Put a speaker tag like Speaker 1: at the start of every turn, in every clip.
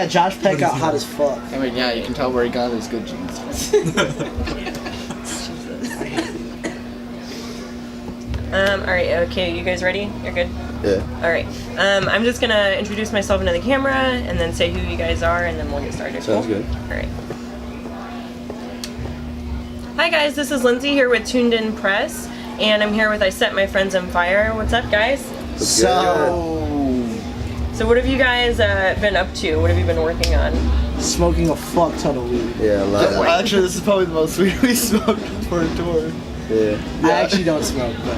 Speaker 1: Josh Peck got hot as fuck.
Speaker 2: I mean, yeah, you can tell where he got his good genes.
Speaker 3: Alright, okay, you guys ready? You're good?
Speaker 4: Yeah.
Speaker 3: Alright. I'm just gonna introduce myself into the camera and then say who you guys are and then we'll get started.
Speaker 4: Sounds good.
Speaker 3: Alright. Hi guys, this is Lindsay here with Tuned In Press and I'm here with I Set My Friends on Fire. What's up guys? So what have you guys been up to? What have you been working on?
Speaker 1: Smoking a fuck ton of weed.
Speaker 4: Yeah, a lot.
Speaker 2: Actually, this is probably the most weed we smoked for a tour.
Speaker 4: Yeah.
Speaker 1: I actually don't smoke, but...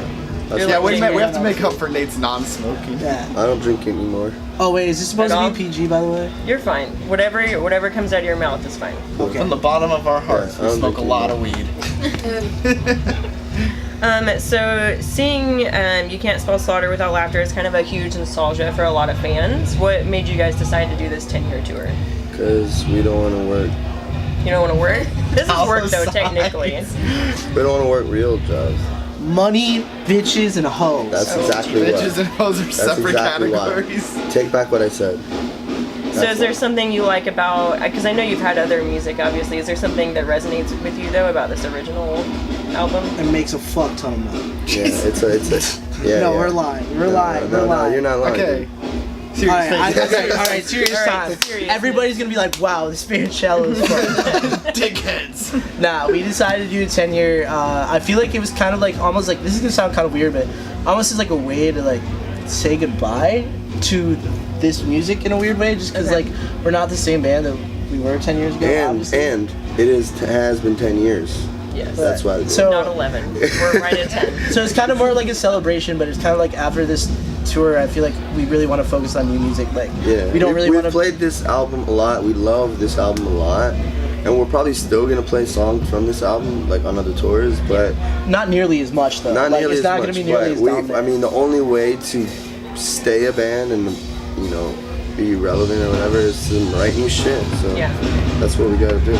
Speaker 2: Yeah, we have to make up for Nate's non-smoking.
Speaker 1: Yeah.
Speaker 4: I don't drink anymore.
Speaker 1: Oh wait, is this supposed to be PG, by the way?
Speaker 3: You're fine. Whatever comes out of your mouth is fine.
Speaker 1: Okay.
Speaker 2: From the bottom of our hearts,
Speaker 4: Yeah,
Speaker 2: we smoke a lot of weed.
Speaker 3: So seeing You Can't Spell Slaughter Without Laughter is kind of a huge nostalgia for a lot of fans. What made you guys decide to do this 10-year tour?
Speaker 4: Because we don't want to work.
Speaker 3: You don't want to work? This is work though, technically.
Speaker 4: We don't want to work real jobs.
Speaker 1: Money, bitches, and hoes.
Speaker 4: That's exactly what.
Speaker 2: Bitches and hoes are separate
Speaker 4: exactly
Speaker 2: categories.
Speaker 4: why. Take back what I said.
Speaker 3: So is there something you like about, because I know you've had other music obviously, is there something that resonates with you though about this original album?
Speaker 1: It makes a fuck ton of money.
Speaker 4: Yeah, it's a. Yeah.
Speaker 1: No,
Speaker 4: yeah.
Speaker 1: we're lying. We're lying.
Speaker 4: No,
Speaker 1: We're lying.
Speaker 4: you're not lying.
Speaker 2: Okay.
Speaker 4: Dude.
Speaker 1: Alright, serious
Speaker 3: All right,
Speaker 1: time.
Speaker 3: serious.
Speaker 1: Everybody's gonna be like, wow, this band shallow as fuck.
Speaker 2: Dickheads.
Speaker 1: Nah, we decided to do a 10-year, I feel like it was kind of like, almost like, this is gonna sound kind of weird, but almost as like a way to like, say goodbye to this music in a weird way, just because like, we're not the same band that we were 10 years ago, obviously.
Speaker 4: And it has been 10 years.
Speaker 3: Yes.
Speaker 4: That's why.
Speaker 1: So-
Speaker 3: Not 11. We're right at 10.
Speaker 1: So it's kind of more like a celebration, but it's kind of like after this tour, I feel like we really want to focus on new music. Like,
Speaker 4: Yeah,
Speaker 1: we don't really want to.
Speaker 4: We've played this album a lot. We love this album a lot, and we're probably still gonna play songs from this album like on other tours, but
Speaker 1: Not nearly as much though.
Speaker 4: not
Speaker 1: like,
Speaker 4: nearly
Speaker 1: it's
Speaker 4: as
Speaker 1: not
Speaker 4: much.
Speaker 1: gonna be nearly as
Speaker 4: but
Speaker 1: dominant.
Speaker 4: I mean, the only way to stay a band and be relevant or whatever is to write new shit. So
Speaker 3: Yeah.
Speaker 4: that's what we gotta do.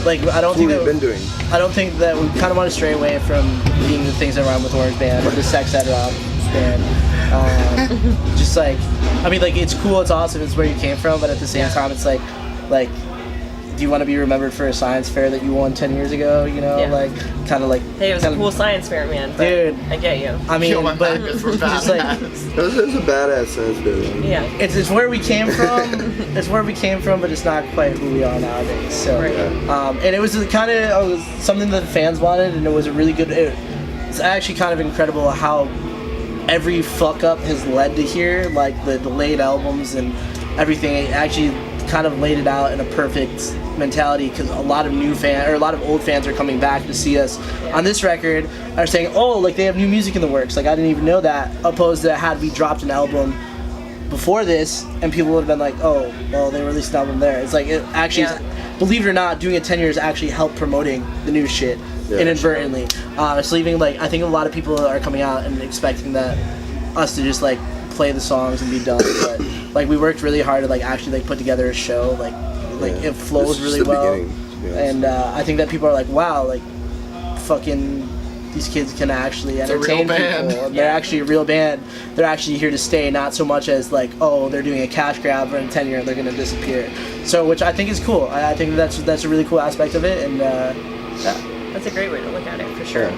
Speaker 1: Like, I don't
Speaker 4: That's
Speaker 1: think
Speaker 4: what
Speaker 1: that
Speaker 4: we've been doing.
Speaker 1: I don't think that we kind of want to stray away from being the things that rhyme with Orange Band or the sex ed rock band. Just like, I mean, like, it's cool, it's awesome, it's where you came from, but at the same time, it's like, do you want to be remembered for a science fair that you won 10 years ago? You know,
Speaker 3: Yeah.
Speaker 1: like, kind of like.
Speaker 3: Hey, it was a
Speaker 1: kinda-
Speaker 3: cool science fair, man. But
Speaker 1: Dude.
Speaker 3: I get you.
Speaker 1: I mean,
Speaker 2: Yo, my
Speaker 1: but
Speaker 2: magnets were
Speaker 1: just like,
Speaker 2: badass.
Speaker 4: It was a badass sense, dude.
Speaker 3: Yeah.
Speaker 1: it's where we came from. It's where we came from, but it's not quite who we are nowadays. So,
Speaker 3: Right.
Speaker 1: and it was kind of something that the fans wanted, and it was a really good. It's actually kind of incredible how every fuck up has led to here, like the delayed albums and everything. It actually kind of laid it out in a perfect mentality, because a lot of a lot of old fans are coming back to see us on this record, are saying, oh, like they have new music in the works. Like, I didn't even know that. Opposed to had we dropped an album before this, and people would have been like, oh, well, they released an album there. It's like, it actually, believe it or not, doing it 10 years actually helped promoting the new shit inadvertently. It's leaving, like, I think a lot of people are coming out and expecting that us to just like play the songs and be done, but like we worked really hard to like actually like put together a show, like it flows really well, and I think that people are like, wow, like fucking these kids can actually entertain people, and they're actually a real band. They're actually here to stay, not so much as like, oh, they're doing a cash grab for in 10 years they're gonna disappear. So, which I think is cool. I think that's a really cool aspect of it, and
Speaker 3: That's a great way to look at it, for sure.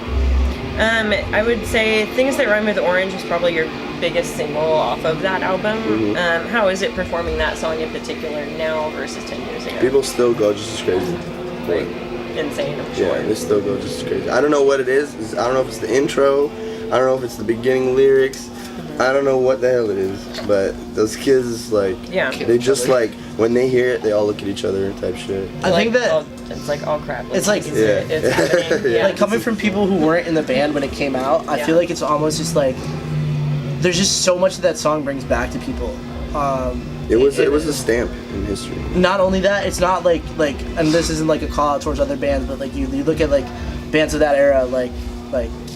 Speaker 3: I would say Things That Rhyme with Orange is probably your biggest single off of that album.
Speaker 4: Mm-hmm.
Speaker 3: How is it performing that song in particular now versus 10 years ago?
Speaker 4: People still go just as crazy.
Speaker 3: Right. Insane, I'm sure.
Speaker 4: Yeah, they still go just as crazy. I don't know what it is. I don't know if it's the intro. I don't know if it's the beginning lyrics. I don't know what the hell it is. But those kids, like, they just like, when they hear it, they all look at each other and type shit.
Speaker 1: I think that
Speaker 3: it's like, oh crap.
Speaker 1: It's like,
Speaker 3: it's happening.
Speaker 1: Like coming from people who weren't in the band when it came out, I feel like it's almost just like there's just so much that song brings back to people.
Speaker 4: It was a stamp in history.
Speaker 1: Not only that, it's not like, and this isn't like a call out towards other bands, but like you look at like bands of that era, like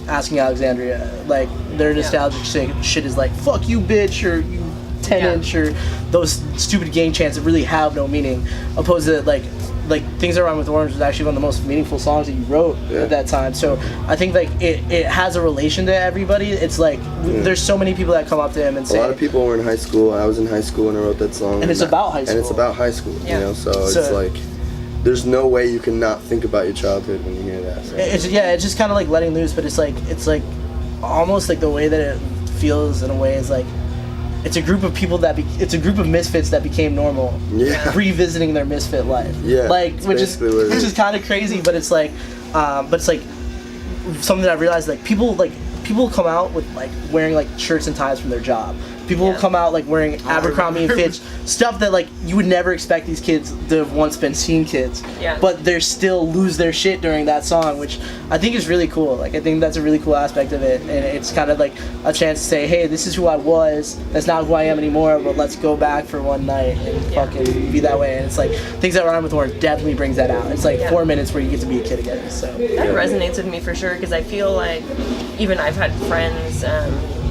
Speaker 1: Asking Alexandria, like their nostalgic shit is like fuck you bitch, or you 10-inch, or those stupid gang chants that really have no meaning, opposed to like like Things That Rhyme with Orange was actually one of the most meaningful songs that you wrote at that time. So I think like it has a relation to everybody. It's like there's so many people that come up to him and say.
Speaker 4: A lot of people were in high school. I was in high school when I wrote that song.
Speaker 1: And it's about high school.
Speaker 4: And it's about high school. You know, so it's like there's no way you can not think about your childhood when you hear that. So.
Speaker 1: It's just kind of like letting loose, but it's like almost like the way that it feels in a way is like. It's a group of people it's a group of misfits that became normal.
Speaker 4: Yeah.
Speaker 1: Revisiting their misfit life.
Speaker 4: Yeah.
Speaker 1: Like, which is kind of crazy, but it's like something that I realized, like people come out with like wearing like shirts and ties from their job. People come out like wearing Abercrombie and Fitch stuff that like you would never expect these kids to have once been seen kids.
Speaker 3: Yeah.
Speaker 1: But they still lose their shit during that song, which I think is really cool. Like I think that's a really cool aspect of it, and it's kind of like a chance to say, hey, this is who I was. That's not who I am anymore. But let's go back for one night and fucking be that way. And it's like Things That Rhyme with Orange definitely brings that out. It's like 4 minutes where you get to be a kid again. So
Speaker 3: that resonates with me for sure because I feel like even I've had friends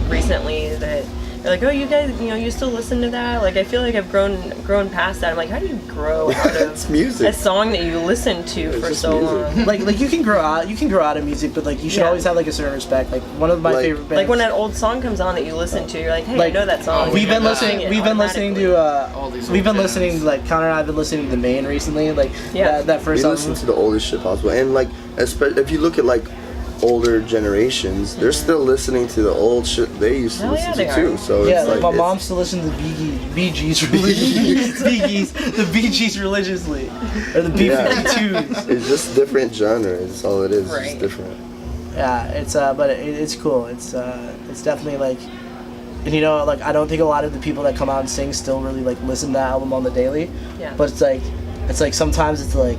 Speaker 3: recently that. They're like, oh, you guys, you still listen to that? Like, I feel like I've grown past that. I'm like, how do you grow out of
Speaker 4: it's music.
Speaker 3: A song that you listened to for so long?
Speaker 1: Like you can grow out of music, but like you should always have like a certain respect. Like one of my favorite bands.
Speaker 3: Like when an old song comes on that you listen to, you're like, hey, I know that song.
Speaker 1: We've been listening like Connor and I have been listening to The Main recently. Like that first
Speaker 4: we
Speaker 1: album.
Speaker 4: listen to the oldest shit possible, and like if you look at like older generations, they're still listening to the old shit they used to listen to too. So it's
Speaker 1: like my mom still listens to the Bee Gees religiously, or the B-52s.
Speaker 4: It's just different genre. That's all it is. Right. It's just different.
Speaker 1: Yeah, it's but it's cool. It's definitely like, and like I don't think a lot of the people that come out and sing still really like listen to that album on the daily.
Speaker 3: Yeah.
Speaker 1: But it's like sometimes it's like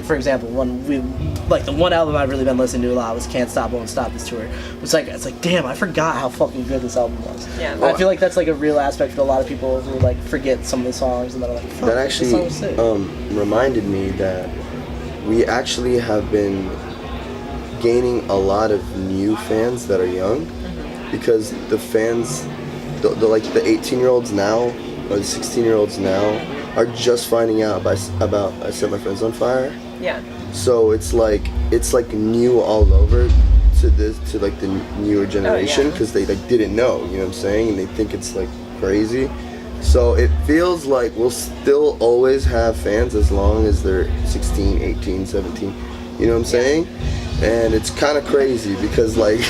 Speaker 1: for example, the one album I've really been listening to a lot was Can't Stop Won't Stop This Tour. It's like damn, I forgot how fucking good this album was.
Speaker 3: Yeah.
Speaker 1: I feel like that's like a real aspect for a lot of people who like forget some of the songs and they're like, fuck,
Speaker 4: that actually reminded me that we actually have been gaining a lot of new fans that are young because the fans the 18-year-olds now or the 16-year-olds now are just finding out about I Set My Friends on Fire.
Speaker 3: Yeah.
Speaker 4: So it's like new all over to like the newer generation because they like didn't know, you know what I'm saying, and they think it's like crazy. So it feels like we'll still always have fans as long as they're 16, 18, 17. You know what I'm saying? And it's kind of crazy because like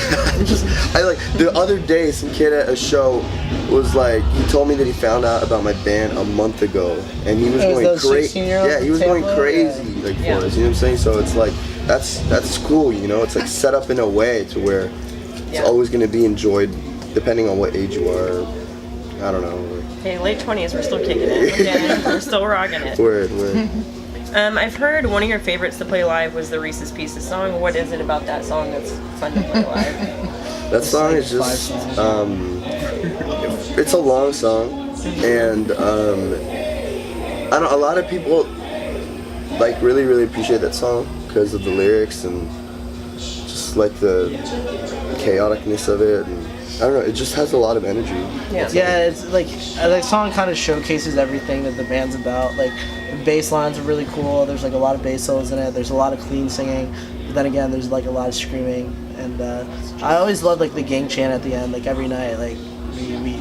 Speaker 4: I like the other day some kid at a show was like, he told me that he found out about my band a month ago and he was going crazy. Yeah, he was going crazy like for us. You know what I'm saying? So it's like that's cool. It's like set up in a way to where it's always going to be enjoyed depending on what age you are. I don't know.
Speaker 3: Hey, late 20s, we're still kicking it. Yeah, we're still rocking it.
Speaker 4: Word.
Speaker 3: I've heard one of your favorites to play live was the Reese's Pieces song. What is it about that song that's fun to play live?
Speaker 4: That song is just, it's a long song, and a lot of people like really appreciate that song because of the lyrics and just like the chaoticness of it. And I don't know, it just has a lot of energy.
Speaker 1: Yeah, it's like that song kind of showcases everything that the band's about. Like the bass lines are really cool. There's like a lot of bass solos in it. There's a lot of clean singing. But then again, there's like a lot of screaming. And I always love like the gang chant at the end. Like every night, like we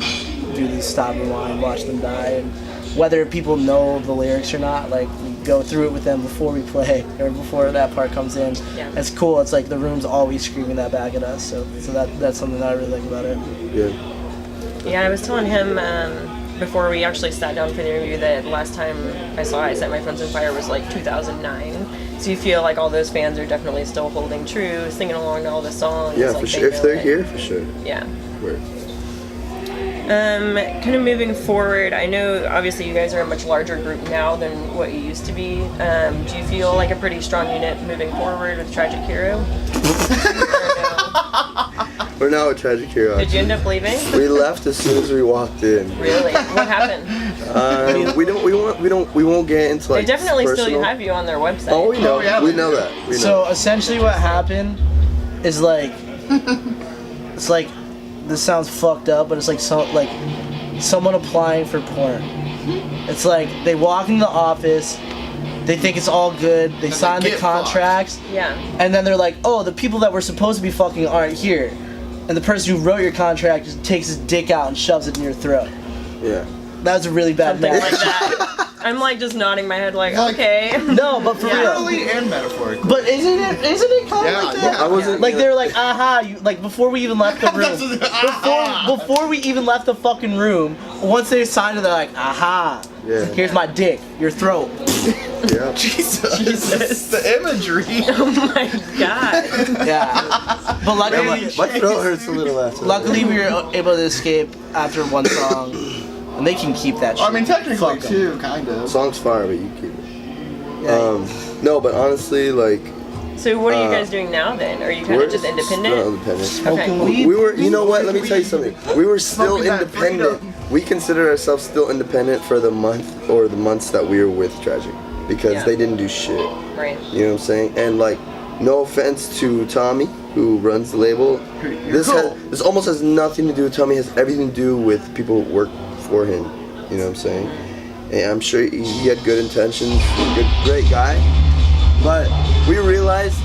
Speaker 1: do these stop, rewind, watch them die, and whether people know the lyrics or not, like we go through it with them before we play or before that part comes in.
Speaker 3: Yeah.
Speaker 1: It's cool. It's like the room's always screaming that back at us. So that's something that I really like about it.
Speaker 3: Yeah, I was telling him before we actually sat down for the interview that last time I saw I Set My Friends on Fire was like 2009. So you feel like all those fans are definitely still holding true, singing along to all the songs.
Speaker 4: Yeah,
Speaker 3: like
Speaker 4: for sure. If they're here, for sure.
Speaker 3: Yeah.
Speaker 4: Word.
Speaker 3: Kind of moving forward, I know obviously you guys are a much larger group now than what you used to be. Do you feel like a pretty strong unit moving forward with Tragic Hero?
Speaker 4: We're now with Tragic Hero.
Speaker 3: Did you end up leaving?
Speaker 4: We left as soon as we walked in.
Speaker 3: Really? What happened?
Speaker 4: We won't get into like.
Speaker 3: They definitely
Speaker 4: personal.
Speaker 3: Still have you on their website.
Speaker 4: Oh, we know. We know that.
Speaker 1: So essentially, what happened is like, it's like, this sounds fucked up, but it's like someone applying for porn. It's like they walk into the office, They think it's all good. They sign the contracts.
Speaker 3: Yeah.
Speaker 1: And then they're like, oh, the people that we're supposed to be fucking aren't here. And the person who wrote your contract just takes his dick out and shoves it in your throat.
Speaker 4: Yeah.
Speaker 1: That was a really bad
Speaker 3: Something
Speaker 1: match.
Speaker 3: like that. I'm like just nodding my head like okay.
Speaker 1: No, but for real.
Speaker 2: Literally and metaphorically.
Speaker 1: But isn't it kind of like that?
Speaker 4: I wasn't
Speaker 1: like they're like, aha, you like before we even left the room. before we even left the fucking room, once they signed it, they're like, aha.
Speaker 4: Yeah.
Speaker 1: Here's my dick, your throat.
Speaker 4: Yeah.
Speaker 2: Jesus. The imagery.
Speaker 3: Oh my god.
Speaker 1: Yeah. But luckily,
Speaker 4: My throat hurts a little after.
Speaker 1: luckily we were able to escape after one song, and they can keep that shit.
Speaker 2: I mean, technically
Speaker 1: Fuck 'em.
Speaker 2: too, kind of.
Speaker 4: Song's fire, but you keep it.
Speaker 1: Yeah.
Speaker 4: No, but honestly, like.
Speaker 3: So what are you guys doing now then? Are you kind
Speaker 4: We're
Speaker 3: of just independent?
Speaker 4: Still independent.
Speaker 1: Smoking
Speaker 3: Okay.
Speaker 1: weed.
Speaker 4: We were, you know what? Let me tell you something. We were still
Speaker 2: Smoking that
Speaker 4: independent.
Speaker 2: freedom.
Speaker 4: We consider ourselves still independent for the month or the months that we were with Tragic, because
Speaker 3: Yeah.
Speaker 4: they didn't do shit.
Speaker 3: Right.
Speaker 4: You know what I'm saying? And like, no offense to Tommy, who runs the label. This almost has nothing to do with Tommy. It has everything to do with people who work for him. You know what I'm saying? And I'm sure he had good intentions. Great guy. But we realized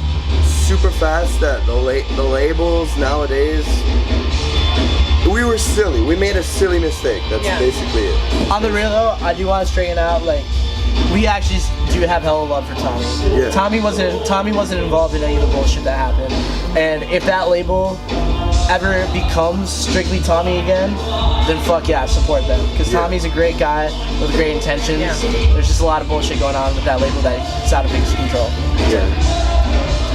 Speaker 4: super fast that the labels nowadays, we were silly. We made a silly mistake. That's basically it.
Speaker 1: On the real though, I do want to straighten out, like, we actually do have hella love for Tommy.
Speaker 4: Yeah.
Speaker 1: Tommy wasn't involved in any of the bullshit that happened. And if that label ever becomes strictly Tommy again, then fuck yeah, support them. Because Tommy's a great guy with great intentions.
Speaker 3: Yeah.
Speaker 1: There's just a lot of bullshit going on with that label that's out of his control.
Speaker 4: Yeah.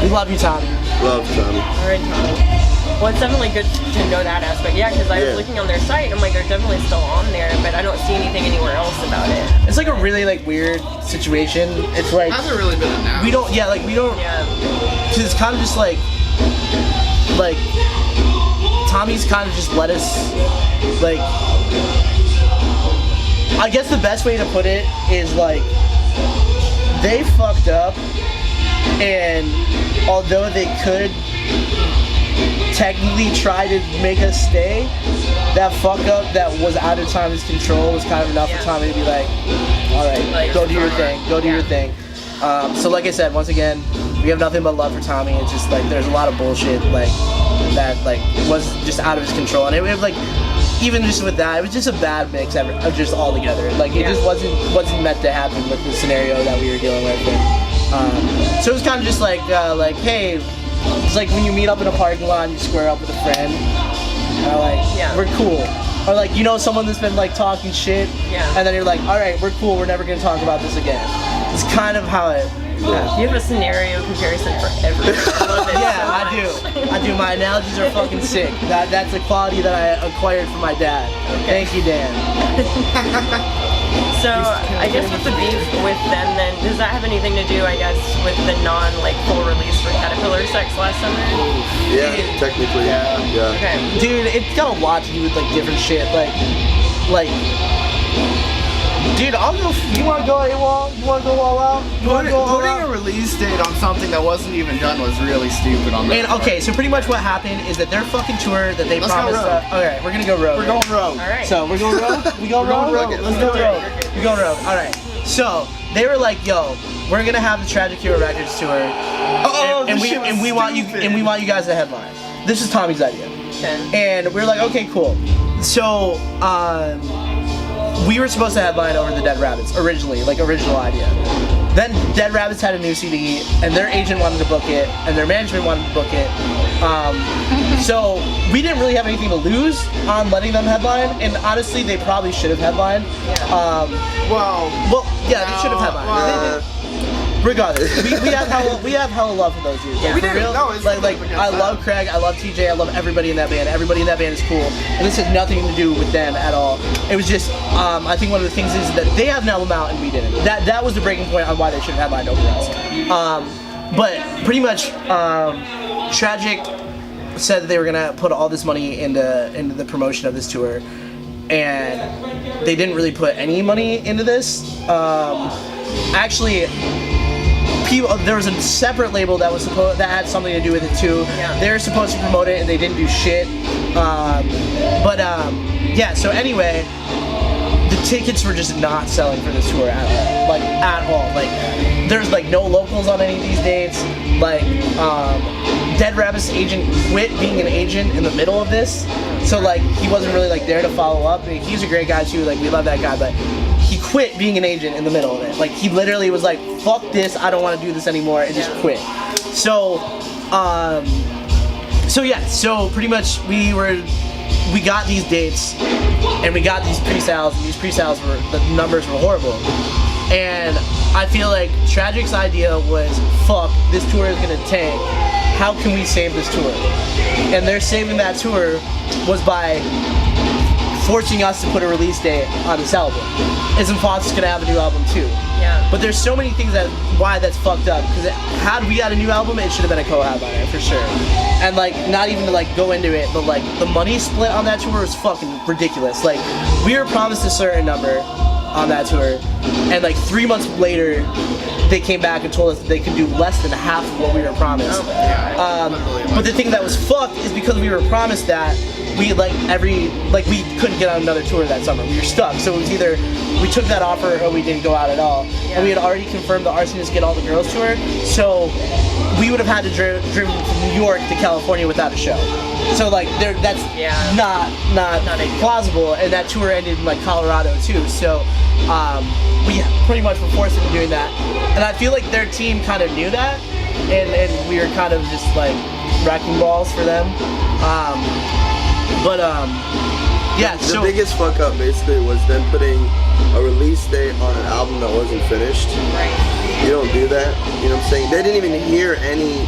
Speaker 1: We love you, Tommy.
Speaker 4: Love Tommy.
Speaker 3: All right, Tommy. Well, it's definitely good to know that aspect. Yeah, because I was looking on their site and I'm like, they're definitely still on there, but I don't see anything anywhere else about it.
Speaker 1: It's like a really like weird situation. It's like
Speaker 2: Hasn't really been announced.
Speaker 1: we don't
Speaker 3: Yeah.
Speaker 1: cause it's kind of just like Tommy's kind of just let us like, I guess the best way to put it is like they fucked up, and although they could technically try to make us stay, that fuck up that was out of Tommy's control was kind of enough for Tommy to be like, all right,
Speaker 3: Like,
Speaker 1: go do your thing, go do your
Speaker 3: yeah.
Speaker 1: thing. So like I said, once again, we have nothing but love for Tommy. It's just like there's a lot of bullshit like that like was just out of his control, and it was like even just with that, it was just a bad mix just all together. Like it just wasn't meant to happen with the scenario that we were dealing with. And, so it was kind of just like hey, it's like when you meet up in a parking lot and you square up with a friend. We're cool. Or like, you know, someone that's been like talking shit, and then you're like, all right, we're cool. We're never gonna talk about this again. It's kind of how it. Yeah.
Speaker 3: You have a scenario comparison for everything. I love it
Speaker 1: Yeah,
Speaker 3: so
Speaker 1: I do. My analogies are fucking sick. That's a quality that I acquired from my dad. Thank you, Dan.
Speaker 3: So I guess with the beef with them, then does that have anything to do, I guess, with the full release for Caterpillar Sex last summer?
Speaker 4: Yeah, technically. Yeah.
Speaker 3: Okay.
Speaker 1: Dude, it's got a lot to do with like different shit. Like, dude, I'll go. You wanna go AWOL? You wanna go all out? You wanna go all
Speaker 2: Putting
Speaker 1: out?
Speaker 2: a release date on something that wasn't even done was really stupid on that.
Speaker 1: And okay, so pretty much what happened is that their fucking tour that they
Speaker 2: Let's go
Speaker 1: promised.
Speaker 2: rogue.
Speaker 1: Okay, we're gonna go rogue.
Speaker 2: We're going rogue.
Speaker 3: All right.
Speaker 1: So we're going rogue. We going rogue.
Speaker 2: rogue.
Speaker 1: Let's go rogue. We going rogue. All right. So they were like, "Yo, we're gonna have the Tragic Hero Records tour, and we want you guys to headline." This is Tommy's idea, and we were like, "Okay, cool." So we were supposed to headline over the Dead Rabbits originally, like original idea. Then Dead Rabbits had a new CD, and their agent wanted to book it, and their management wanted to book it. So we didn't really have anything to lose on letting them headline, and honestly, they probably should have headlined.
Speaker 2: Well,
Speaker 1: Yeah, they should have headlined. Regardless, we have hella love for those dudes. Like,
Speaker 2: We
Speaker 1: for
Speaker 2: do.
Speaker 1: real.
Speaker 2: No, it's
Speaker 1: like
Speaker 2: nothing against
Speaker 1: I
Speaker 2: that.
Speaker 1: love Craig, I love TJ, I love everybody in that band. Everybody in that band is cool, and this has nothing to do with them at all. It was just, I think one of the things is that they have an album out and we didn't. That was the breaking point on why they should have headlined over us. But pretty much, Tragic said that they were gonna put all this money into the promotion of this tour, and they didn't really put any money into this. Actually, there was a separate label that had something to do with it too.
Speaker 3: Yeah.
Speaker 1: They were supposed to promote it and they didn't do shit. So anyway, the tickets were just not selling for this tour at all. Like, at all. Like, there's, like, no locals on any of these dates. Like, Dead Rabbit's agent quit being an agent in the middle of this. So, like, he wasn't really, like, there to follow up. He's a great guy, too. Like, we love that guy, but he quit being an agent in the middle of it. Like, he literally was like, fuck this, I don't want to do this anymore, and just quit. So, so pretty much we got these dates, and we got these pre-sales, and these pre-sales the numbers were horrible. And I feel like Tragic's idea was, fuck, this tour is gonna tank. How can we save this tour? And their saving that tour was by forcing us to put a release date on this album. Isn't Fox gonna have a new album too?
Speaker 3: Yeah.
Speaker 1: But there's so many things why that's fucked up. Because had we had a new album, it should have been a collab on it for sure. And like, not even to like go into it, but like the money split on that tour was fucking ridiculous. Like, we were promised a certain number on that tour, and like 3 months later, they came back and told us that they could do less than half of what we were promised. But the thing that was fucked is because we were promised that, we we couldn't get on another tour that summer. We were stuck. So it was either we took that offer or we didn't go out at all. Yeah. And we had already confirmed the Arsonists Get All the Girls tour, so we would have had to drive from New York to California without a show. So like that's not plausible, and that tour ended in like Colorado too. So we pretty much were forced into doing that, and I feel like their team kind of knew that, and we were kind of just like wrecking balls for them.
Speaker 4: The biggest fuck up basically was them putting a release date on an album that wasn't finished.
Speaker 3: Right.
Speaker 4: You don't do that. You know what I'm saying? They didn't even hear any.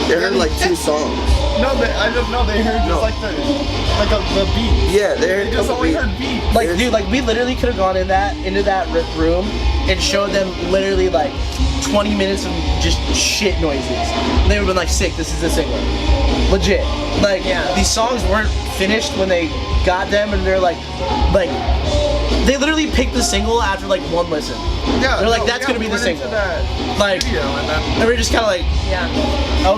Speaker 4: They heard like 2 songs.
Speaker 2: No, they heard just like the beat.
Speaker 4: Yeah, they
Speaker 2: just only heard beat.
Speaker 1: Like, dude, like we literally could have gone into that room and showed them literally like 20 minutes of just shit noises. And they would have been like, sick, this is the single. Legit. Like, these songs weren't finished when they got them, and they're like, they literally picked the single after like 1 listen. Yeah. They're like, that's gonna be the single. Like, and we're just kind of like,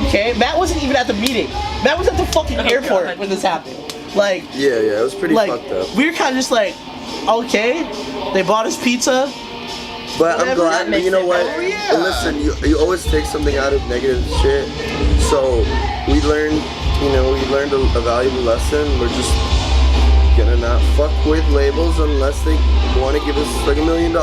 Speaker 1: okay. Matt wasn't even at the meeting. Matt was at the fucking airport when this happened. Like,
Speaker 4: yeah, it was pretty fucked up.
Speaker 1: We were kind of just like, okay, they bought us pizza.
Speaker 4: But I'm glad, you know what? Listen, you always take something out of negative shit. So we learned a valuable lesson. We're just gonna not fuck with labels unless they want to give us like $1 million.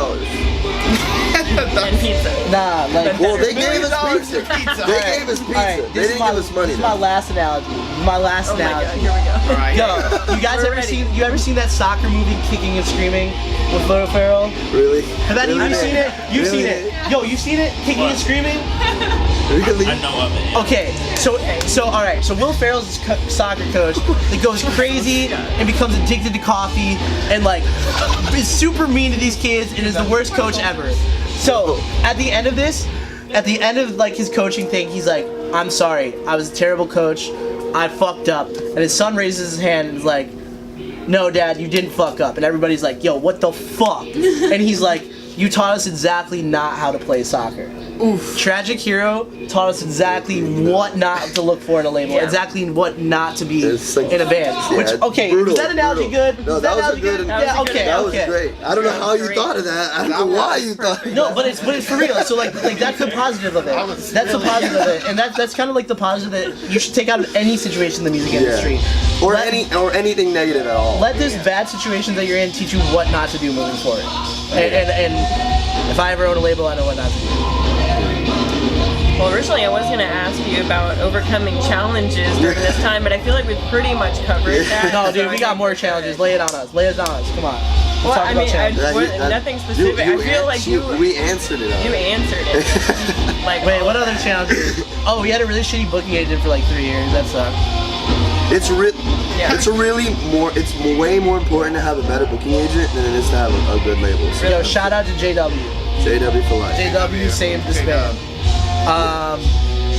Speaker 3: And pizza.
Speaker 1: Nah, like,
Speaker 4: well, they gave us pizza. They gave us pizza. Right, they didn't give us money.
Speaker 1: This is my last analogy.
Speaker 3: God, here we go.
Speaker 2: Right.
Speaker 1: Yo, you guys ever seen that soccer movie Kicking and Screaming with Will Ferrell?
Speaker 4: Really?
Speaker 1: Have any of you seen it? You've seen it. Yo, you've seen it? Kicking and Screaming?
Speaker 4: Really?
Speaker 5: I know of it. Yeah.
Speaker 1: Okay, so all right. So Will Ferrell's this soccer coach that goes crazy and becomes addicted to coffee and like is super mean to these kids and is the worst coach ever. So at the end of like his coaching thing, he's like, "I'm sorry, I was a terrible coach. I fucked up." And his son raises his hand and is like, "No, Dad, you didn't fuck up." And everybody's like, "Yo, what the fuck?" And he's like, "You taught us exactly not how to play soccer." Oof. Tragic Hero taught us exactly what not to look for in a label, exactly what not to be in a band. Which, okay,
Speaker 4: brutal,
Speaker 1: is that analogy good?
Speaker 4: No, that was a good.
Speaker 1: Yeah, okay,
Speaker 4: that was great. I don't know how you thought of that. I don't know why you thought.
Speaker 1: No, but it's for real. So like that's the positive of it. That's the positive of it, and that's kind of like the positive that you should take out of any situation in the music industry,
Speaker 4: or anything negative at all.
Speaker 1: Let this bad situations that you're in teach you what not to do moving forward. And if I ever own a label, I know what not to do.
Speaker 3: Well, originally I was going to ask you about overcoming challenges during this time, but I feel like we've pretty much covered that.
Speaker 1: No, dude, we got more challenges. Lay it on us. Come on.
Speaker 3: Well, I mean, nothing specific. I feel like
Speaker 4: we answered it.
Speaker 3: You answered it. Like,
Speaker 1: wait, what other challenges? Oh, we had a really shitty booking agent for like 3 years. That sucked.
Speaker 4: It's way more important to have a better booking agent than it is to have a good label. So.
Speaker 1: Yo, shout out to JW.
Speaker 4: JW for life.
Speaker 1: JW saved this band.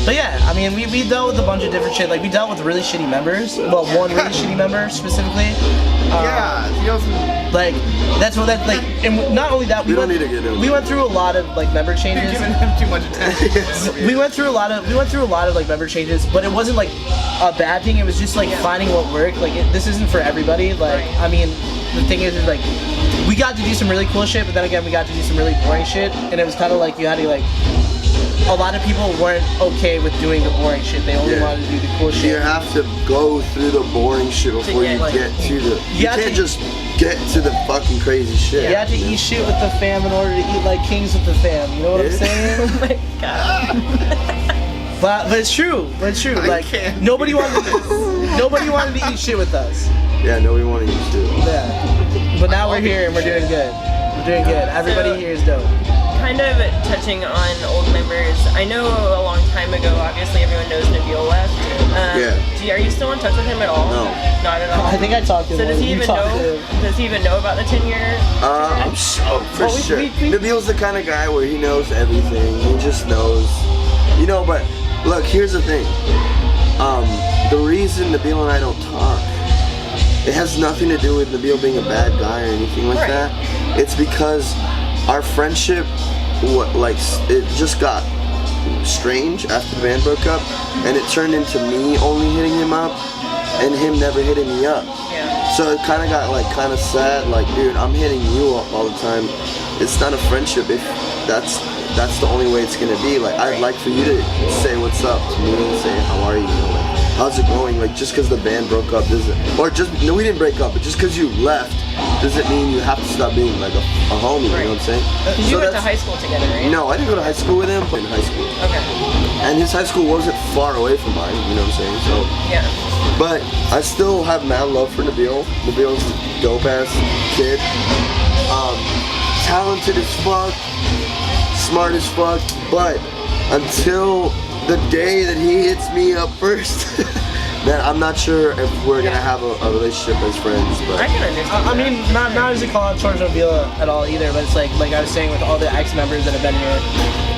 Speaker 1: But yeah, I mean, we dealt with a bunch of different shit. Like, we dealt with really shitty members. Well, one really shitty member specifically.
Speaker 2: He doesn't.
Speaker 1: Like, and not only that, we went through a lot of like member changes.
Speaker 2: Giving him too much attention.
Speaker 1: we went through a lot of like member changes, but it wasn't like a bad thing. It was just like finding what worked. Like, this isn't for everybody. Like, I mean, the thing is like, we got to do some really cool shit, but then again, we got to do some really boring shit, and it was kind of like you had to like. A lot of people weren't okay with doing the boring shit. They only wanted to do the cool shit.
Speaker 4: You have to go through the boring shit before you get to the. You can't just get to the fucking crazy shit.
Speaker 1: You have to eat shit with the fam in order to eat like kings with the fam. You know what I'm saying?
Speaker 3: Oh my god.
Speaker 1: But it's true. It's true. Like nobody wanted to eat shit with us.
Speaker 4: Yeah, nobody wanted to eat shit.
Speaker 1: Yeah. But now we're here and we're doing good. We're doing good. Everybody here is dope.
Speaker 3: Kind of touching on old members, I know a long time ago, obviously everyone knows Nabil left. Are you still in touch with him at all?
Speaker 4: No.
Speaker 3: Not at all?
Speaker 1: I think I talked to him.
Speaker 3: So does he even know about the 10-year?
Speaker 4: I'm sure, for sure. Nabil's the kind of guy where he knows everything. He just knows. You know, but look, here's the thing. The reason Nabil and I don't talk, it has nothing to do with Nabil being a bad guy or anything like that. It's because our friendship, it just got strange after the band broke up, and it turned into me only hitting him up, and him never hitting me up.
Speaker 3: Yeah.
Speaker 4: So it kind of got kind of sad. Like, dude, I'm hitting you up all the time. It's not a friendship if that's the only way it's gonna be. Like, I'd like for you to say what's up to me and say how are you, how's it going? Like, just because the band broke up no, we didn't break up, but just because you left doesn't mean you have to stop being like a homie, you know what I'm saying?
Speaker 3: Because you went to high school together, right?
Speaker 4: No, I didn't go to high school with him, but in high school.
Speaker 3: Okay.
Speaker 4: And his high school wasn't far away from mine, you know what I'm saying? So
Speaker 3: yeah.
Speaker 4: But I still have mad love for Nabil. Nabil's a dope ass kid. Talented as fuck, smart as fuck, but until the day that he hits me up first, man, I'm not sure if we're gonna have a relationship as friends. But
Speaker 3: I can understand.
Speaker 1: I mean, not as a call out towards Nabil at all either, but it's like I was saying with all the ex-members that have been here,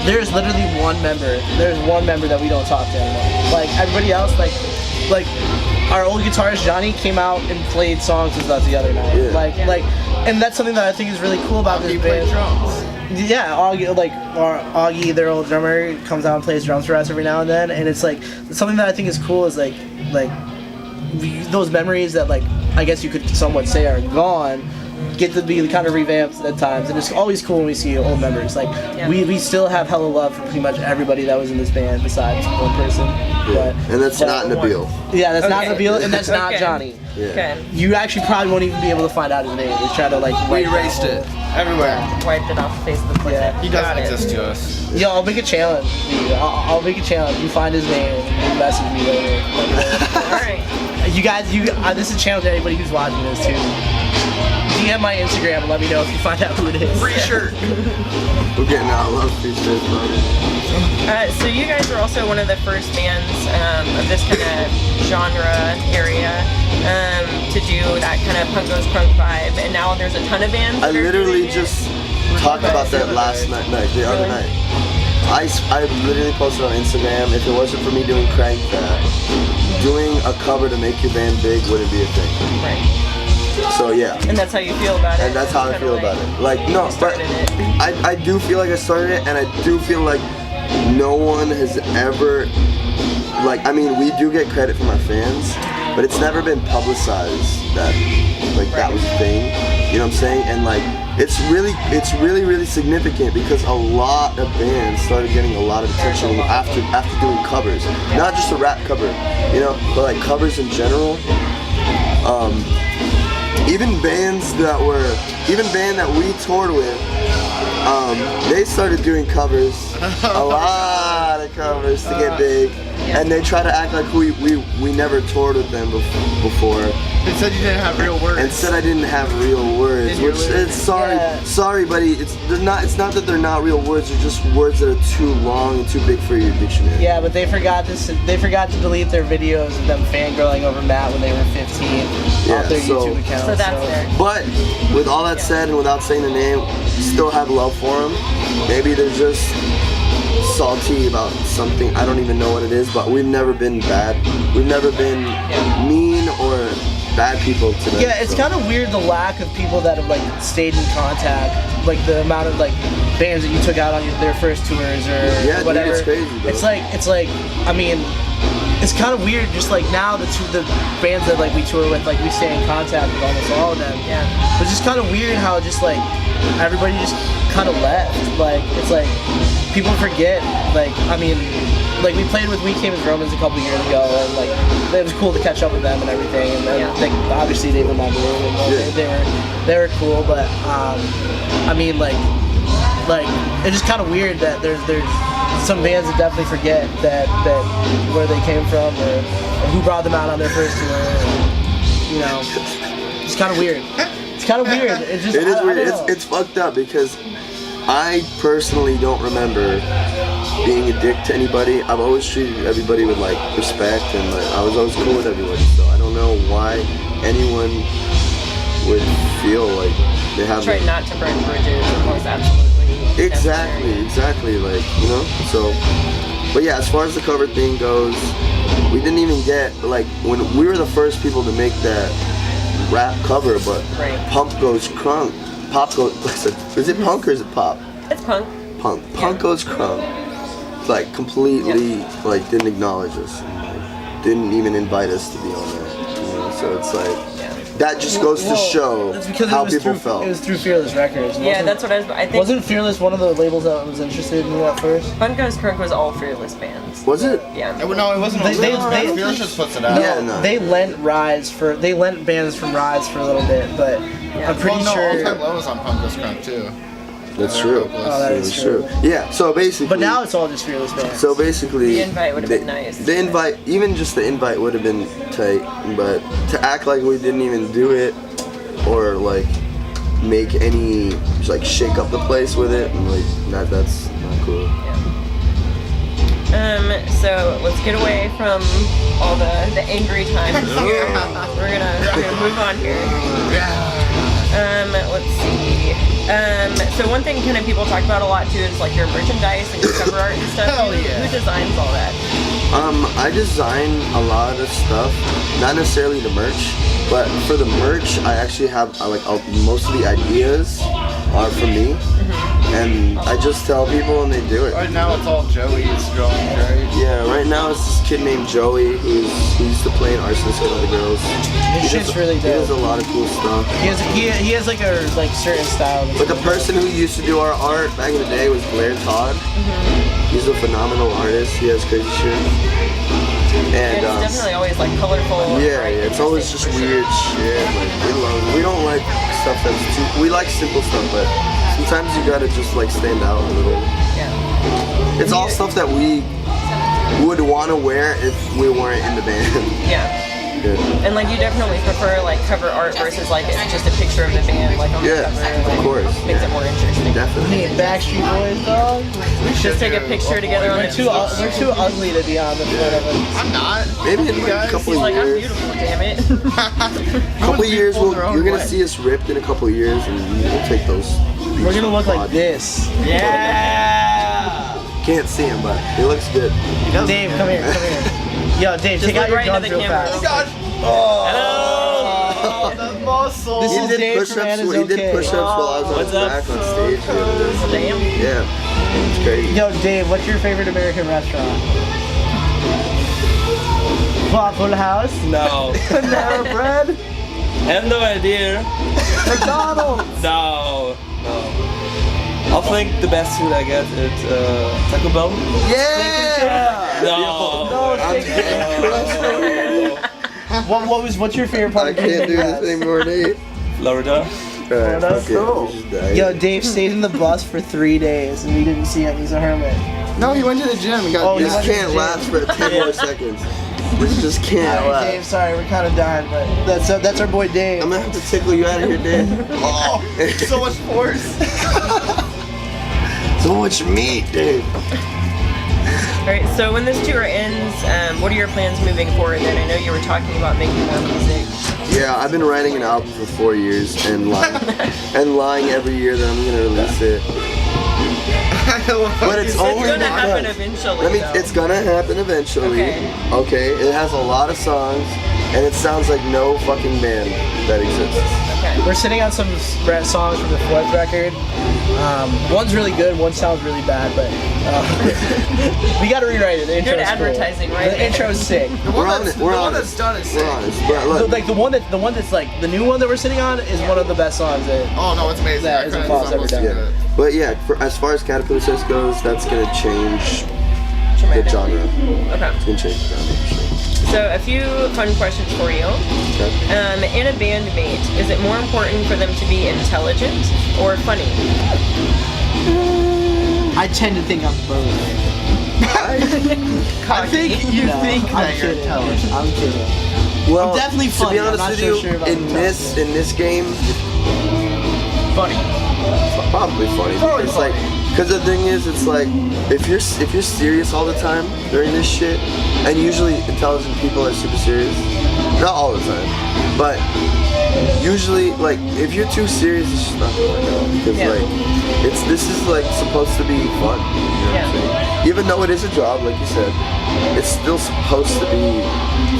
Speaker 1: there's literally one member. There's one member that we don't talk to anymore. Like everybody else, like our old guitarist Johnny came out and played songs with us the other night. Yeah. And that's something that I think is really cool about this band.
Speaker 2: Drums.
Speaker 1: Yeah, Augie, their old drummer, comes out and plays drums for us every now and then, and it's like something that I think is cool is like those memories that I guess you could somewhat say are gone get to be kind of revamped at times, and it's always cool when we see old members. We still have hella love for pretty much everybody that was in this band besides one person.
Speaker 4: Yeah. And that's not Nabil.
Speaker 1: Yeah, that's not Nabil, and that's not Johnny.
Speaker 4: Yeah.
Speaker 3: Okay.
Speaker 1: You actually probably won't even be able to find out his name. We try to
Speaker 2: we erased it everywhere.
Speaker 3: Wiped it off the face of the planet.
Speaker 1: Yeah.
Speaker 2: He doesn't exist to us.
Speaker 1: Yo, I'll make a challenge. I'll make a challenge. You find his name and you message me later.
Speaker 3: Alright.
Speaker 1: You guys, this is a challenge to anybody who's watching this too. DM my Instagram and let me know if you find out who it is.
Speaker 2: Free shirt.
Speaker 4: We're getting out. I love free shirts, brother.
Speaker 3: So you guys were also one of the first bands of this kind of genre area to do that kind of punk goes crunk vibe, and now there's a ton of bands.
Speaker 4: I literally just talked about that the other night. I literally posted on Instagram, if it wasn't for me doing Crank Dat, doing a cover to make your band big wouldn't be a thing.
Speaker 3: Right.
Speaker 4: So yeah.
Speaker 3: And that's how you feel about it.
Speaker 4: And that's how I feel about it. No, but I do feel like I started it, and I do feel like no one has ever, I mean, we do get credit from our fans, but it's never been publicized that that was a thing. You know what I'm saying? And it's really significant because a lot of bands started getting a lot of attention after doing covers. Not just a rap cover, you know, but covers in general. Even band that we toured with, they started doing covers, a lot of covers to get big, and they try to act like we never toured with them before.
Speaker 2: It said you didn't have real words.
Speaker 4: And said I didn't have real words, which it's sorry, buddy. It's not that they're not real words. They're just words that are too long and too big for your dictionary.
Speaker 1: Yeah, but they forgot to delete their videos of them fangirling over Matt when they were 15 off their YouTube account.
Speaker 3: So that's there.
Speaker 4: But with all that said, and without saying the name, still have love for him. Maybe they're just salty about something. I don't even know what it is, but we've never been bad. We've never been mean or bad people to them.
Speaker 1: Yeah, it's kind of weird the lack of people that have like stayed in contact, like the amount of like bands that you took out on their first tours or whatever.
Speaker 4: Dude, it's crazy, bro.
Speaker 1: It's like I mean, it's kind of weird. Just like now the bands that like we tour with, like we stay in contact with almost all of them.
Speaker 3: Yeah.
Speaker 1: But it's just kind of weird how just like everybody just kind of left. Like it's like people forget. Like I mean. Like we played with We Came as Romans a couple years ago, and like it was cool to catch up with them and everything. And like, obviously they were my group, and they were cool. But I mean, like it's just kind of weird that there's some bands that definitely forget that where they came from or who brought them out on their first tour. And, you know, it's kind of weird. It's kind of weird. It's just
Speaker 4: it is weird. It's fucked up because I personally don't remember being a dick to anybody. I've always treated everybody with like respect, and like I was always cool with everybody. So I don't know why anyone would feel like they have.
Speaker 3: Try not to burn bridges, of course, absolutely.
Speaker 4: Exactly. Like So, but yeah, as far as the cover thing goes, we didn't even get like when we were the first people to make that rap cover, but Pump Goes Crunk. Pop goes. Is it punk or is it pop?
Speaker 3: It's punk.
Speaker 4: Punk Goes Crunk. Like completely like didn't acknowledge us, and, like, didn't even invite us to be on there. So it's like that just goes to show how people felt.
Speaker 1: It was through Fearless Records.
Speaker 3: Yeah, that's what I think.
Speaker 1: Wasn't Fearless one of the labels that was interested in you at first?
Speaker 3: Punk Goes Crunk was all Fearless bands.
Speaker 4: Was it?
Speaker 3: Yeah.
Speaker 2: No, it wasn't. Fearless just puts it out.
Speaker 1: No, they lent bands from Rise for a little bit, but I'm pretty sure.
Speaker 2: All Time Low was on Punk Goes Crunk too.
Speaker 4: That's true.
Speaker 1: Oh, that is true.
Speaker 4: Yeah, so basically.
Speaker 1: But now it's all just Fearless bands.
Speaker 4: So basically.
Speaker 3: The invite would have been nice.
Speaker 4: The invite, even just the invite would have been tight, but to act like we didn't even do it, or like make any, just like shake up the place with it, and like that's not cool.
Speaker 3: So let's get away from all the angry times here. We're gonna move on here. Let's see. So one thing kind of people talk about a lot too is like your merchandise and your cover art and stuff. Who designs all that?
Speaker 4: I design a lot of stuff, not necessarily the merch, but for the merch, I actually have most of the ideas are from me, and I just tell people and they do it.
Speaker 2: Right now it's all Joey's drawing, right?
Speaker 4: Yeah, right now it's this kid named Joey who used to play in Arsonist with other girls.
Speaker 1: His shit's really dope.
Speaker 4: He does a lot of cool stuff.
Speaker 1: He has like a certain style.
Speaker 4: But the person who used to do our art back in the day was Blair Todd. He's a phenomenal artist. He has crazy shit. And
Speaker 3: it's definitely always like colorful.
Speaker 4: Yeah, it's always just weird shit. Like we don't like stuff that's too. We like simple stuff, but sometimes you gotta just like stand out a little.
Speaker 3: Yeah.
Speaker 4: It's all stuff that we would want to wear if we weren't in the band.
Speaker 3: Yeah. And like you definitely prefer like cover art versus like it's just a picture of the band like on the cover. Like,
Speaker 4: of course.
Speaker 3: Makes it more interesting.
Speaker 4: Definitely.
Speaker 1: Backstreet Boys, dog.
Speaker 3: Just take a picture together on the
Speaker 1: We're too ugly to be on the front of it.
Speaker 2: I'm not.
Speaker 4: Maybe in like a couple
Speaker 3: He's
Speaker 4: of
Speaker 3: like, I'm
Speaker 4: years.
Speaker 3: beautiful, damn it.
Speaker 4: Couple of years, you're gonna see us ripped in a couple of years, and we'll take those.
Speaker 1: We're gonna look like this.
Speaker 2: Yeah.
Speaker 4: Can't see him, but he looks good.
Speaker 1: Dave, come here. Yo, Dave,
Speaker 3: Just
Speaker 1: take out
Speaker 3: look
Speaker 1: your
Speaker 3: right into
Speaker 1: guns
Speaker 3: the
Speaker 1: real
Speaker 3: camera.
Speaker 1: fast.
Speaker 2: Oh gosh.
Speaker 3: Hello.
Speaker 2: The muscle.
Speaker 1: This
Speaker 4: He
Speaker 1: is
Speaker 4: did
Speaker 1: Dave
Speaker 4: push-ups.
Speaker 1: from Anna's
Speaker 4: He did
Speaker 1: Okay.
Speaker 4: push-ups while I was on
Speaker 5: What's
Speaker 4: his
Speaker 5: up?
Speaker 4: back on stage the other day.
Speaker 3: Damn.
Speaker 4: Yeah, it's crazy.
Speaker 1: Yo, Dave, what's your favorite American restaurant? Waffle House?
Speaker 5: No.
Speaker 1: Panera Bread?
Speaker 5: I have no idea.
Speaker 1: McDonald's?
Speaker 5: No. I think the best food I get is Taco Bell.
Speaker 4: Yeah.
Speaker 5: No.
Speaker 1: What's your favorite part
Speaker 4: I
Speaker 1: of
Speaker 4: can't do
Speaker 1: Green
Speaker 4: this anymore, Nate.
Speaker 5: Florida.
Speaker 4: Alright,
Speaker 1: that's
Speaker 4: okay,
Speaker 1: cool.
Speaker 4: we just died.
Speaker 1: Yo, Dave stayed in the bus for 3 days and we didn't see him. He's a hermit.
Speaker 2: No, he went to the gym. He got.
Speaker 1: Oh, he
Speaker 4: This
Speaker 1: went to the
Speaker 4: can't
Speaker 1: gym.
Speaker 4: last for 10 more seconds. This just can't
Speaker 1: Alright, Dave,
Speaker 4: last.
Speaker 1: sorry, we're kind of dying, but that's our boy Dave.
Speaker 4: I'm gonna have to tickle you out of here, Dave.
Speaker 2: Oh, so much force.
Speaker 4: So much meat, Dave.
Speaker 3: Alright, so when this tour ends, what are your plans moving forward then? I know you were talking about making more music.
Speaker 4: Yeah, I've been writing an album for 4 years and lying every year that I'm gonna release it. but it's only
Speaker 3: gonna happen
Speaker 4: because.
Speaker 3: eventually.
Speaker 4: It's gonna happen eventually.
Speaker 3: Okay.
Speaker 4: It has a lot of songs, and it sounds like no fucking band that exists.
Speaker 3: Okay.
Speaker 1: We're sitting on some songs from the 4th record. One's really good, one sounds really bad, but we gotta rewrite it. The
Speaker 3: Good
Speaker 1: intro's
Speaker 3: advertising,
Speaker 1: cool.
Speaker 3: right?
Speaker 1: The intro's sick.
Speaker 2: The one that's done is sick.
Speaker 4: But look,
Speaker 1: Like the one that's like the new one that we're sitting on is one of the best songs that.
Speaker 2: Oh no, it's amazing.
Speaker 1: That
Speaker 2: I
Speaker 1: isn't
Speaker 2: couldn't
Speaker 1: false ever
Speaker 2: listen
Speaker 1: done.
Speaker 2: to it.
Speaker 4: but yeah, as far as Caterpillar Says goes, that's gonna change the
Speaker 3: Dramatic.
Speaker 4: genre. It's
Speaker 3: Okay.
Speaker 4: gonna change the genre for sure.
Speaker 3: So a few fun questions for you.
Speaker 4: Okay.
Speaker 3: In a bandmate, is it more important for them to be intelligent or funny?
Speaker 1: I tend to think I'm both.
Speaker 2: I think you
Speaker 1: No,
Speaker 2: think
Speaker 1: I'm
Speaker 2: that you're
Speaker 1: kidding.
Speaker 2: intelligent.
Speaker 1: I'm kidding.
Speaker 4: Well,
Speaker 1: I'm definitely
Speaker 4: to
Speaker 1: funny.
Speaker 4: be
Speaker 1: I'm
Speaker 4: honest
Speaker 1: not
Speaker 4: with
Speaker 1: so
Speaker 4: you,
Speaker 1: sure about
Speaker 4: in this game,
Speaker 2: Funny.
Speaker 4: probably funny because like, because the thing is, it's like if you're serious all the time during this shit, and usually intelligent people are super serious, not all the time, but usually like if you're too serious, it's just not gonna work out because like this is like supposed to be fun. You know what I'm saying? Even though it is a job, like you said, it's still supposed to be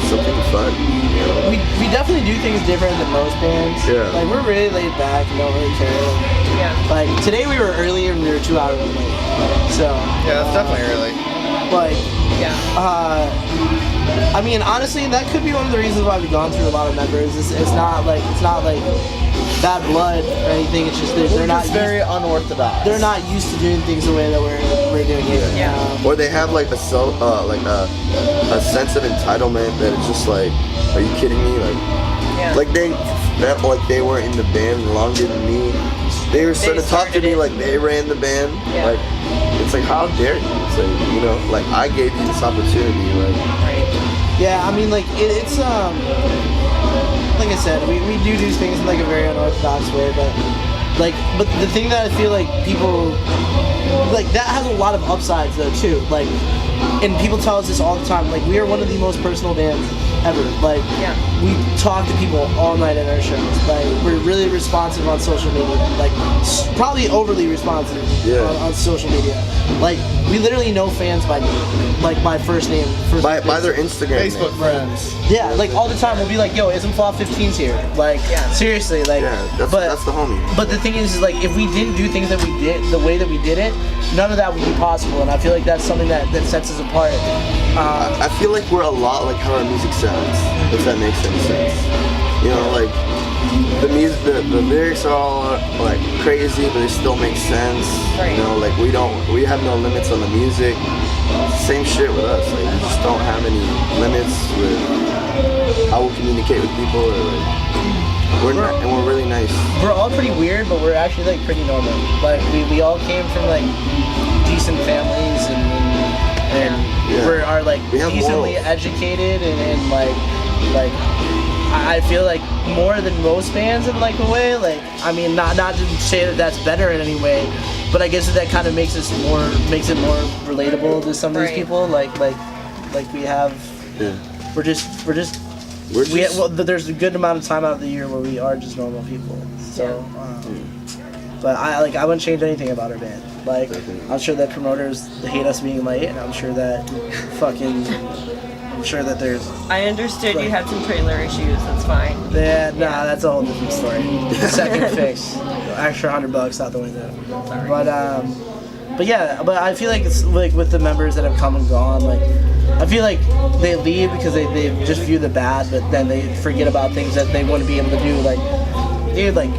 Speaker 4: something fun. You know?
Speaker 1: We definitely do things different than most bands.
Speaker 4: Yeah.
Speaker 1: Like we're really laid back and don't really care.
Speaker 3: Yeah.
Speaker 1: Like today we were early and we were 2 hours late. So
Speaker 2: Yeah, that's definitely early.
Speaker 1: like
Speaker 3: Yeah.
Speaker 1: I mean honestly that could be one of the reasons why we've gone through a lot of members. It's not like bad blood or anything. It's just they're not
Speaker 2: very unorthodox.
Speaker 1: they're not used to doing things the way that we're doing it.
Speaker 3: Yeah.
Speaker 4: Or they have like a sense of entitlement that it's just like, are you kidding me?
Speaker 3: Yeah.
Speaker 4: Like they were in the band longer than me. They were starting to talk to
Speaker 3: started
Speaker 4: me
Speaker 3: it.
Speaker 4: like they ran the band.
Speaker 3: Yeah.
Speaker 4: Like it's like how dare you? It's like, you know, like I gave you this opportunity. Like
Speaker 3: Right.
Speaker 1: Yeah, I mean, like, it's, like I said, we do things in, like, a very unorthodox way, but the thing that I feel like people, like, that has a lot of upsides, though, too, like, and people tell us this all the time, like, we are one of the most personal bands ever, like, we talk to people all night at our shows, like, we're really responsive on social media, like, probably overly responsive on social media, like, we literally know fans by name, like, by first name,
Speaker 4: by their Instagram
Speaker 2: Facebook
Speaker 4: name.
Speaker 2: friends.
Speaker 1: Yeah, like all the time we'll be like, yo, isn't Flaw 15's here? Like, seriously, like,
Speaker 4: that's the homie.
Speaker 1: But the thing is like, if we didn't do things that we did, the way that we did it, none of that would be possible, and I feel like that's something that sets us apart.
Speaker 4: I feel like we're a lot like how our music sounds, if that makes any sense. You know, like, the music, the lyrics are all like crazy, but they still make sense.
Speaker 3: Right.
Speaker 4: You know, like we have no limits on the music. Same shit with us. Like we just don't have any limits with how we communicate with people, or like and we're really nice.
Speaker 1: We're all pretty weird, but we're actually like pretty normal. Like we all came from like decent families and we're like decently
Speaker 4: morals.
Speaker 1: educated and like I feel like more than most bands in like a way. Like I mean, not to say that that's better in any way, but I guess that kind of makes it more relatable to some of these people. Like we have, there's a good amount of time out of the year where we are just normal people. So, but I wouldn't change anything about our band. Like I'm sure that promoters hate us being late, and I'm sure that there's.
Speaker 3: I understood you had some trailer issues. That's fine.
Speaker 1: Yeah, nah, that's a whole different story. Second fix, extra $100 out the window.
Speaker 3: Sorry.
Speaker 1: But I feel like it's like with the members that have come and gone, like I feel like they leave because they just view the bad, but then they forget about things that they wouldn't be able to do. Like, dude, like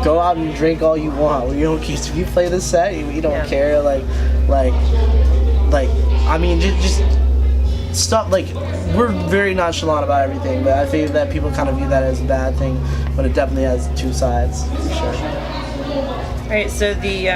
Speaker 1: go out and drink all you want. You don't care if you play this set. You don't care. Like I mean, just. Stuff like we're very nonchalant about everything, but I feel that people kind of view that as a bad thing, but it definitely has two sides for sure.
Speaker 3: Alright, so the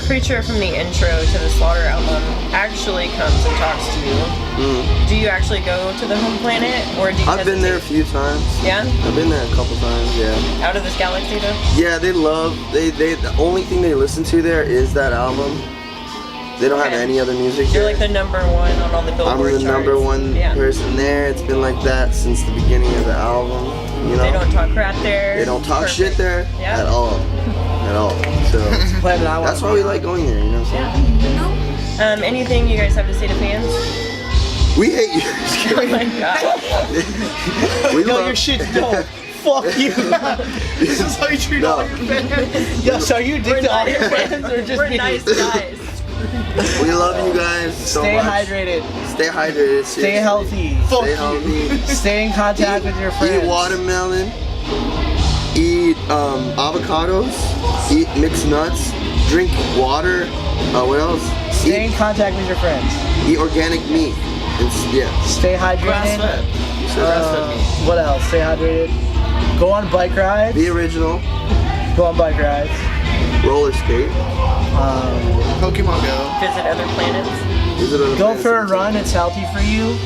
Speaker 3: creature from the intro to the Slaughter album actually comes and talks to you. Do you actually go to the home planet, or do you
Speaker 4: I've been there a few times.
Speaker 3: Yeah?
Speaker 4: I've been there a couple times, yeah.
Speaker 3: Out of this galaxy though?
Speaker 4: Yeah, they the only thing they listen to there is that album. They don't have any other music.
Speaker 3: You're like the number one on all the Billboard charts.
Speaker 4: I'm the number one person there. It's been like that since the beginning of the album. You know.
Speaker 3: They don't talk crap there.
Speaker 4: They don't talk shit there at all. At at all. So that's why we like going there. You know what I'm saying?
Speaker 3: Anything you guys have to say to fans?
Speaker 4: We hate you.
Speaker 3: Oh my god.
Speaker 1: We know your shit's dope. Fuck you.
Speaker 2: This is how you treat all your fans.
Speaker 1: Yo, so are you addicted to all your fans or just
Speaker 3: we're
Speaker 1: me?
Speaker 3: nice guys.
Speaker 4: We love you guys so
Speaker 1: Stay
Speaker 4: much.
Speaker 1: hydrated.
Speaker 4: Stay hydrated.
Speaker 1: Stay
Speaker 4: seriously.
Speaker 1: healthy.
Speaker 4: Stay healthy.
Speaker 1: Stay in contact with your friends.
Speaker 4: Eat watermelon. Eat avocados. Eat mixed nuts. Drink water. What else?
Speaker 1: Stay in contact with your friends.
Speaker 4: Eat organic meat.
Speaker 1: Stay hydrated. What else? Stay hydrated. Go on bike rides.
Speaker 4: Be original.
Speaker 1: Go on bike rides.
Speaker 4: Roller skate.
Speaker 2: Pokemon Go.
Speaker 3: Visit other planets.
Speaker 1: Go for a run. It's healthy for you.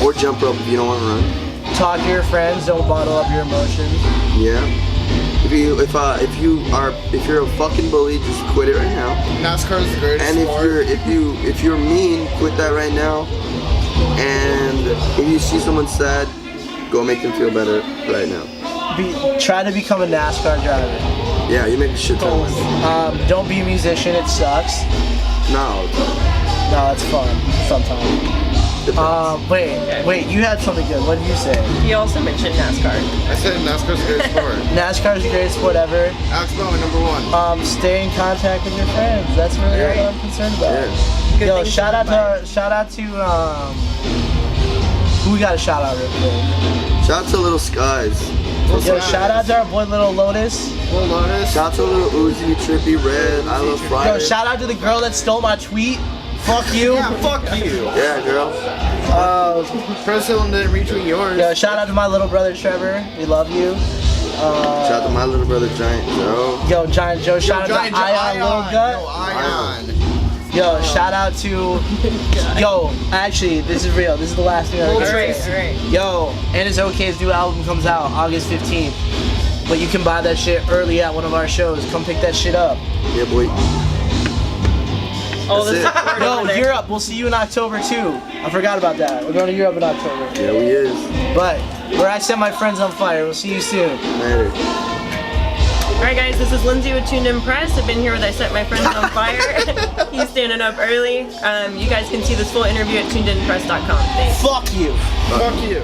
Speaker 4: Or jump rope if you don't want to run.
Speaker 1: Talk to your friends. Don't bottle up your emotions.
Speaker 4: Yeah. If you're a fucking bully, just quit it right now.
Speaker 2: NASCAR is the greatest
Speaker 4: And
Speaker 2: sport.
Speaker 4: if you're mean, quit that right now. And if you see someone sad, go make them feel better right now.
Speaker 1: Try to become a NASCAR driver.
Speaker 4: Yeah, you make a shit ton of money.
Speaker 1: Don't be a musician. It sucks.
Speaker 4: No.
Speaker 1: No, it's fun sometimes. Wait, you had something good. What did you say?
Speaker 3: He also mentioned NASCAR.
Speaker 2: I said NASCAR's the greatest sport.
Speaker 1: NASCAR's the greatest sport ever.
Speaker 2: Alex Bowman, #1.
Speaker 1: Stay in contact with your friends. That's really all I'm concerned about.
Speaker 4: Yeah.
Speaker 1: Yo, shout out to who we got a shout out real quick.
Speaker 4: Shout out to Little Skies.
Speaker 1: Yo, shout out to our boy Little Lotus.
Speaker 2: Little Lotus.
Speaker 4: Shout out to Little Uzi, Trippy Red, I Love Friday.
Speaker 1: Yo, shout out to the girl that stole my tweet. Fuck you.
Speaker 2: Yeah, fuck you.
Speaker 4: Yeah, girl.
Speaker 2: President didn't retweet yours.
Speaker 1: Yo, shout out to my little brother Trevor. We love you.
Speaker 4: Shout out to my little brother Giant Joe.
Speaker 1: Yo, Giant Joe. Shout out to Ion Little Gut. Yo, shout out to. Yo, actually, this is real. This is the last thing I'm gonna say. Yo, and It's OK's new album comes out August 15th. But you can buy that shit early at one of our shows. Come pick that shit up.
Speaker 4: Yeah, boy.
Speaker 3: Oh, this
Speaker 1: No, Europe. We'll see you in October too. I forgot about that. We're going to Europe in October.
Speaker 4: Yeah, we is.
Speaker 1: But where I set my friends on fire. We'll see you soon.
Speaker 4: Later.
Speaker 3: Alright guys, this is Lindsay with Tuned In Press. I've been here with I Set My Friends on Fire. He's standing up early. You guys can see this full interview at tunedinpress.com. Thanks.
Speaker 1: Fuck you.
Speaker 2: Fuck you.